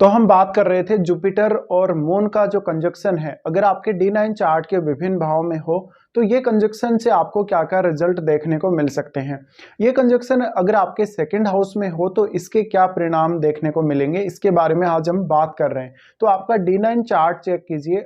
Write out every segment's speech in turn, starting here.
तो हम बात कर रहे थे जुपिटर और मून का जो कंजक्शन है, अगर आपके D9 चार्ट के विभिन्न भाव में हो तो ये कंजक्शन से आपको क्या-क्या रिजल्ट देखने को मिल सकते हैं। ये कंजक्शन अगर आपके सेकंड हाउस में हो तो इसके क्या परिणाम देखने को मिलेंगे, इसके बारे में आज हम बात कर रहे हैं। तो आपका D9 चार्ट चेक कीजिए,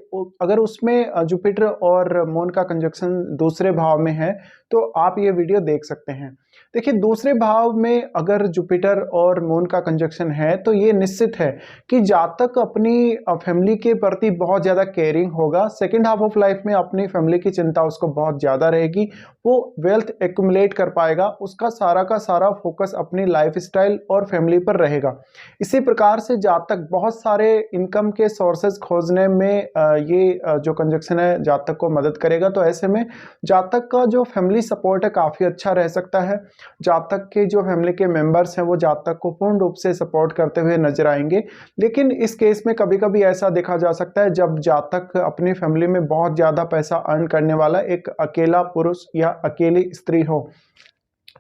अगर उसमें जुपिटर और मून का कंजक्शन दूसरे भाव में है तो आप ये वीडियो देख सकते हैं। देखिए, दूसरे भाव में अगर जुपिटर और मून का कंजक्शन है तो ये निश्चित है कि जातक अपनी फैमिली के प्रति बहुत ज़्यादा केयरिंग होगा। सेकंड हाफ ऑफ लाइफ में अपनी फैमिली की चिंता उसको बहुत ज़्यादा रहेगी। वो वेल्थ एक्युमुलेट कर पाएगा, उसका सारा का सारा फोकस अपनी लाइफस्टाइल और फैमिली पर रहेगा। इसी प्रकार से जातक बहुत सारे इनकम के सोर्सेज खोजने में ये जो कंजक्शन है जातक को मदद करेगा। तो ऐसे में जातक का जो फैमिली सपोर्ट है काफ़ी अच्छा रह सकता है। जातक के जो फैमिली के मेंबर्स हैं वो जातक को पूर्ण रूप से सपोर्ट करते हुए नजर आएंगे। लेकिन इस केस में कभी-कभी ऐसा देखा जा सकता है जब जातक अपनी फैमिली में बहुत ज़्यादा पैसा अर्न करने वाला एक अकेला पुरुष या अकेली स्त्री हो।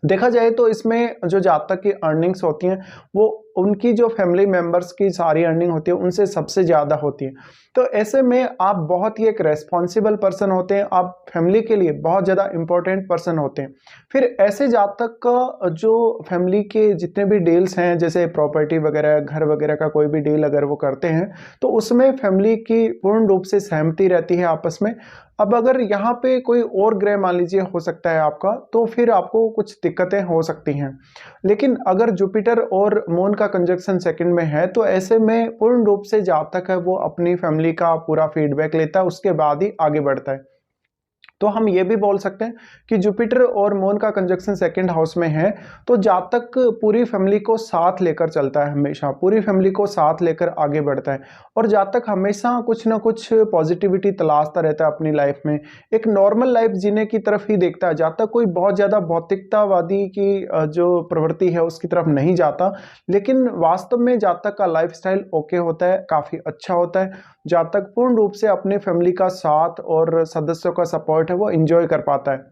देखा जाए तो इसमें जो जातक की अर्निंग्स होती हैं वो उनकी जो फैमिली मेंबर्स की सारी अर्निंग होती है उनसे सबसे ज़्यादा होती है। तो ऐसे में आप बहुत ही एक रेस्पॉन्सिबल पर्सन होते हैं, आप फैमिली के लिए बहुत ज़्यादा इंपॉर्टेंट पर्सन होते हैं। फिर ऐसे जातक का जो फैमिली के जितने भी डील्स हैं, जैसे प्रॉपर्टी वगैरह, घर वगैरह का कोई भी डील अगर वो करते हैं तो उसमें फैमिली की पूर्ण रूप से सहमति रहती है आपस में। अब अगर यहाँ पे कोई और ग्रह मान लीजिए हो सकता है आपका, तो फिर आपको कुछ दिक्कतें हो सकती हैं। लेकिन अगर जुपिटर और मून का कंजक्शन सेकंड में है तो ऐसे में पूर्ण रूप से जातक है वो अपनी फैमिली का पूरा फीडबैक लेता है, उसके बाद ही आगे बढ़ता है। तो हम ये भी बोल सकते हैं कि जुपिटर और मून का कंजक्शन सेकंड हाउस में है तो जातक पूरी फैमिली को साथ लेकर चलता है, हमेशा पूरी फैमिली को साथ लेकर आगे बढ़ता है। और जातक हमेशा कुछ ना कुछ पॉजिटिविटी तलाशता रहता है अपनी लाइफ में, एक नॉर्मल लाइफ जीने की तरफ ही देखता है। जातक कोई बहुत ज़्यादा भौतिकतावादी की जो प्रवृत्ति है उसकी तरफ नहीं जाता, लेकिन वास्तव में जातक का लाइफस्टाइल ओके होता है, काफ़ी अच्छा होता है। जातक पूर्ण रूप से अपने फैमिली का साथ और सदस्यों का सपोर्ट है वो एंजॉय कर पाता है।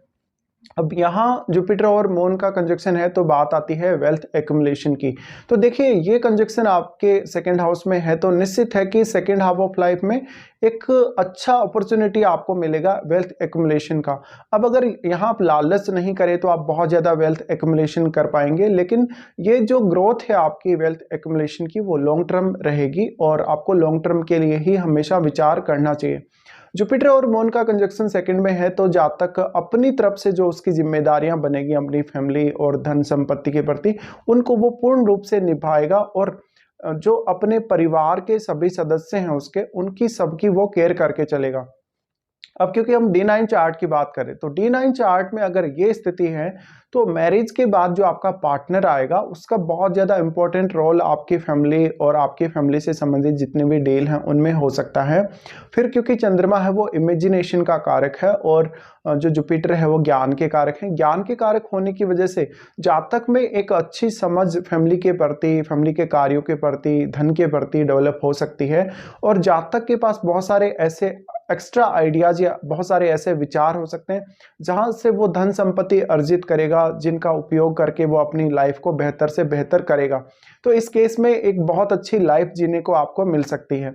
अब यहाँ जुपिटर और मून का कंजक्शन है तो बात आती है वेल्थ एक्युमुलेशन की। तो देखिए, ये कंजक्शन आपके सेकंड हाउस में है तो निश्चित है कि सेकंड हाफ ऑफ लाइफ में एक अच्छा अपॉर्चुनिटी आपको मिलेगा वेल्थ एक्युमुलेशन का। अब अगर यहाँ आप लालच नहीं करें तो आप बहुत ज़्यादा वेल्थ एक्युमुलेशन कर पाएंगे, लेकिन ये जो ग्रोथ है आपकी वेल्थ एक्युमुलेशन की वो लॉन्ग टर्म रहेगी और आपको लॉन्ग टर्म के लिए ही हमेशा विचार करना चाहिए। जुपिटर और मून का कंजक्शन सेकंड में है तो जातक अपनी तरफ से जो उसकी जिम्मेदारियां बनेगी अपनी फैमिली और धन संपत्ति के प्रति, उनको वो पूर्ण रूप से निभाएगा और जो अपने परिवार के सभी सदस्य हैं उसके, उनकी सबकी वो केयर करके चलेगा। अब क्योंकि हम D9 चार्ट की बात करें तो D9 चार्ट में अगर ये स्थिति है तो मैरिज के बाद जो आपका पार्टनर आएगा उसका बहुत ज़्यादा इंपॉर्टेंट रोल आपकी फैमिली और आपकी फैमिली से संबंधित जितने भी डील हैं उनमें हो सकता है। फिर क्योंकि चंद्रमा है वो इमेजिनेशन का कारक है और जो जुपिटर है वो ज्ञान के कारक हैं। ज्ञान के कारक होने की वजह से जातक में एक अच्छी समझ फैमिली के प्रति, फैमिली के कार्यों के प्रति, धन के प्रति डेवलप हो सकती है। और जातक के पास बहुत सारे ऐसे एक्स्ट्रा आइडियाज या बहुत सारे ऐसे विचार हो सकते हैं जहां से वो धन संपत्ति अर्जित करेगा, जिनका उपयोग करके वो अपनी लाइफ को बेहतर से बेहतर करेगा। तो इस केस में एक बहुत अच्छी लाइफ जीने को आपको मिल सकती है।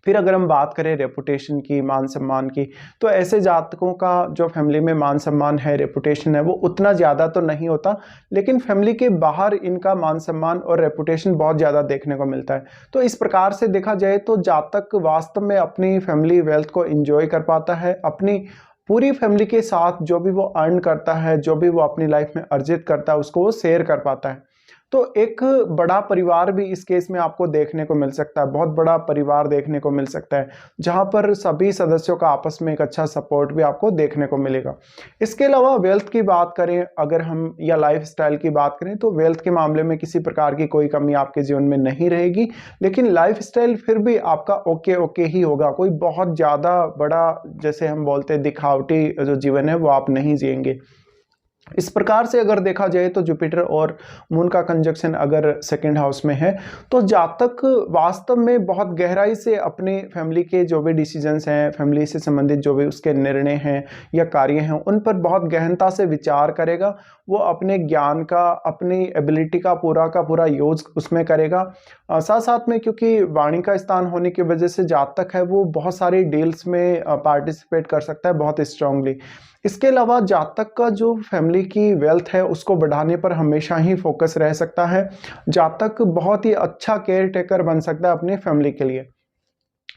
फिर अगर हम बात करें रेपुटेशन की, मान सम्मान की, तो ऐसे जातकों का जो फैमिली में मान सम्मान है, रेपुटेशन है, वो उतना ज़्यादा तो नहीं होता, लेकिन फैमिली के बाहर इनका मान सम्मान और रेपुटेशन बहुत ज़्यादा देखने को मिलता है। तो इस प्रकार से देखा जाए तो जातक वास्तव में अपनी फैमिली वेल्थ को एंजॉय कर पाता है, अपनी पूरी फैमिली के साथ जो भी वो अर्न करता है, जो भी वो अपनी लाइफ में अर्जित करता है, उसको वो शेयर कर पाता है। तो एक बड़ा परिवार भी इस केस में आपको देखने को मिल सकता है, बहुत बड़ा परिवार देखने को मिल सकता है, जहां पर सभी सदस्यों का आपस में एक अच्छा सपोर्ट भी आपको देखने को मिलेगा। इसके अलावा वेल्थ की बात करें अगर हम, या लाइफस्टाइल की बात करें, तो वेल्थ के मामले में किसी प्रकार की कोई कमी आपके जीवन में नहीं रहेगी, लेकिन लाइफस्टाइल फिर भी आपका ओके ओके ही होगा। कोई बहुत ज़्यादा बड़ा, जैसे हम बोलते हैं, दिखावटी जो जीवन है वो आप नहीं जिएंगे। इस प्रकार से अगर देखा जाए तो जुपिटर और मून का कंजक्शन अगर सेकंड हाउस में है तो जातक वास्तव में बहुत गहराई से अपने फैमिली के जो भी डिसीजंस हैं, फैमिली से संबंधित जो भी उसके निर्णय हैं या कार्य हैं, उन पर बहुत गहनता से विचार करेगा। वो अपने ज्ञान का, अपनी एबिलिटी का पूरा यूज उसमें करेगा। साथ साथ में क्योंकि वाणी का स्थान होने की वजह से जातक है वो बहुत सारी डील्स में पार्टिसिपेट कर सकता है बहुत स्ट्रांगली। इसके अलावा जातक का जो फैमिली की वेल्थ है उसको बढ़ाने पर हमेशा ही फोकस रह सकता है। जातक बहुत ही अच्छा केयर टेकर बन सकता है अपनी फैमिली के लिए।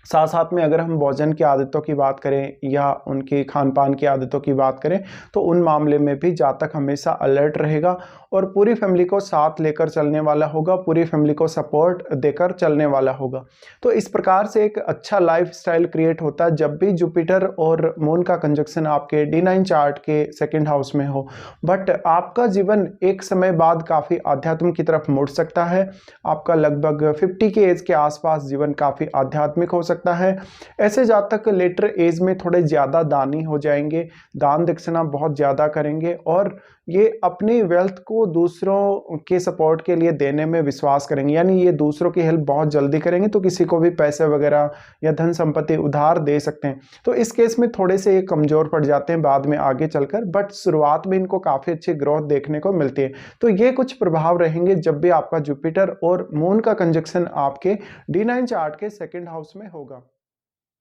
साथ साथ में अगर हम भोजन की आदतों की बात करें या उनकी खान पान की आदतों की बात करें तो उन मामले में भी जातक हमेशा अलर्ट रहेगा और पूरी फैमिली को साथ लेकर चलने वाला होगा, पूरी फैमिली को सपोर्ट देकर चलने वाला होगा। तो इस प्रकार से एक अच्छा लाइफस्टाइल क्रिएट होता है जब भी जुपिटर और मून का कंजक्शन आपके D9 चार्ट के सेकंड हाउस में हो। बट आपका जीवन एक समय बाद काफ़ी आध्यात्म की तरफ मुड़ सकता है। आपका लगभग 50 के एज के आसपास जीवन काफ़ी आध्यात्मिक हो सकता है। ऐसे जातक लेटर एज में थोड़े ज़्यादा दानी हो जाएंगे, दान दक्षिणा बहुत ज़्यादा करेंगे और ये अपनी वेल्थ को दूसरों के सपोर्ट के लिए देने में विश्वास करेंगे, यानी ये दूसरों की हेल्प बहुत जल्दी करेंगे। तो किसी को भी पैसे वगैरह या धन संपत्ति उधार दे सकते हैं। तो इस केस में थोड़े से ये कमज़ोर पड़ जाते हैं बाद में आगे चलकर, बट शुरुआत में इनको काफ़ी अच्छी ग्रोथ देखने को मिलती है। तो ये कुछ प्रभाव रहेंगे जब भी आपका जुपिटर और मून का कंजक्शन आपके D9 चार्ट के सेकंड हाउस में होगा।